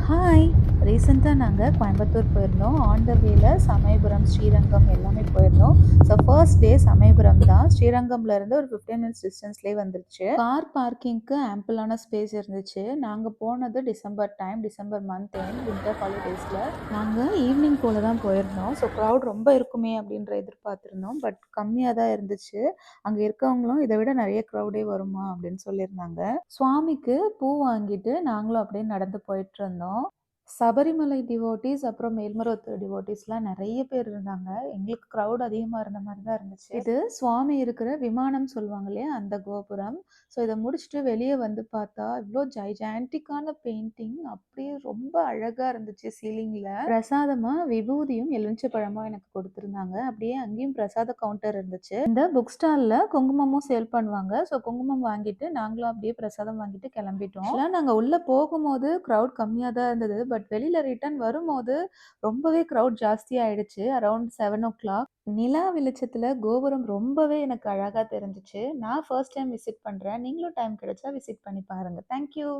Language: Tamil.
ஹாய்! ரீசென்ட்டா நாங்க கோயம்புத்தூர் போயிருந்தோம். ஆன் த வேல சமயபுரம், ஸ்ரீரங்கம் எல்லாமே போயிருந்தோம். ஸோ ஃபர்ஸ்ட் டே சமயபுரம் தான். ஸ்ரீரங்கம்ல இருந்து ஒரு 15 மினிட்ஸ் டிஸ்டன்ஸ்லயே வந்துருச்சு. கார் பார்க்கிங்க்கு ஆம்பிளான ஸ்பேஸ் இருந்துச்சு. நாங்க போனது December time. December month end winter ஹாலிடேஸ்ல. நாங்க ஈவினிங் போல தான் போயிருந்தோம். ஸோ க்ரவுட் ரொம்ப இருக்குமே அப்டின்ற எதிர்பார்த்திருந்தோம். பட் கம்மியா தான் இருந்துச்சு. அங்க இருக்கவங்களும் இத விட நெறைய க்ரவுடே வருமா அப்டின்னு சொல்லியிருந்தாங்க. சுவாமிக்கு பூ வாங்கிட்டு நாங்களும் அப்படியே நடந்து போயிட்டுருந்தோம். சபரிமலை டிவோட்டீஸ் அப்புறம் மேல்மருவத்தூர் டிவோட்டீஸ்லாம் நெறைய பேர் இருந்தாங்க. எங்களுக்கு க்ரவுட் அதிகமா இருந்த மாரி தான் இருந்துச்சு. இது சுவாமி இருக்கிற விமானம் சொல்லுவாங்க இல்லையா? அந்த கோபுரம். ஸோ இத முடிச்சுட்டு வெளிய வந்து பார்த்தா, இவ்ளோ ஜைஜான்டிக்கான பெயிண்டிங் அப்படியே ரொம்ப அழகா இருந்துச்சு சீலிங்ல. பிரசாதமா விபூதியும், எலுமிச்சை பழமும் எனக்கு குடுத்துருந்தாங்க. அப்படியே அங்கேயும் பிரசாத கவுண்டர் இருந்துச்சு. இந்த புக் ஸ்டால்ல குங்குமமும் சேல் பண்ணுவாங்க. ஸோ குங்குமம் வாங்கிட்டு நாங்களும் அப்படியே பிரசாதம் வாங்கிட்டு கிளம்பிட்டோம். ஆக்சுவலா நாங்க உள்ள போகும்போது க்ரவுட் கம்மியா தான் இருந்தது. பட் வெளியில ரிட்டர்ன் வரும்போது ரொம்பவே க்ரவுட் ஜாஸ்தியாயிடுச்சு. அரவுண்ட் 7:00 நிலா வெளிச்சத்துல கோபுரம் ரொம்பவே எனக்கு அழகா தெரிஞ்சுச்சு. நான் ஃபர்ஸ்ட் டைம் விசிட் பண்றேன். நீங்களும் டைம் கிடைச்சா விசிட் பண்ணி பாருங்க. Thank you.